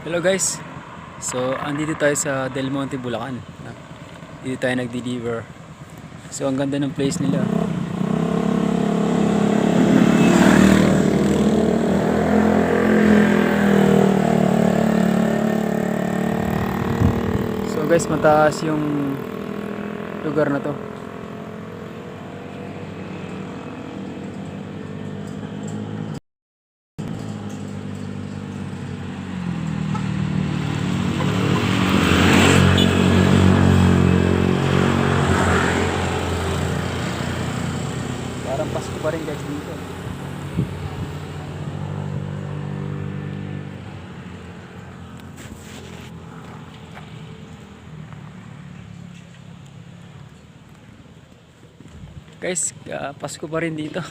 Hello guys. So, andito tayo sa Del Monte, Bulacan. Dito tayo nag-deliver. So, ang ganda ng place nila. So guys, mataas yung lugar na to. Parang Pasko pa rin guys dito. Guys, Pasko pa rin dito.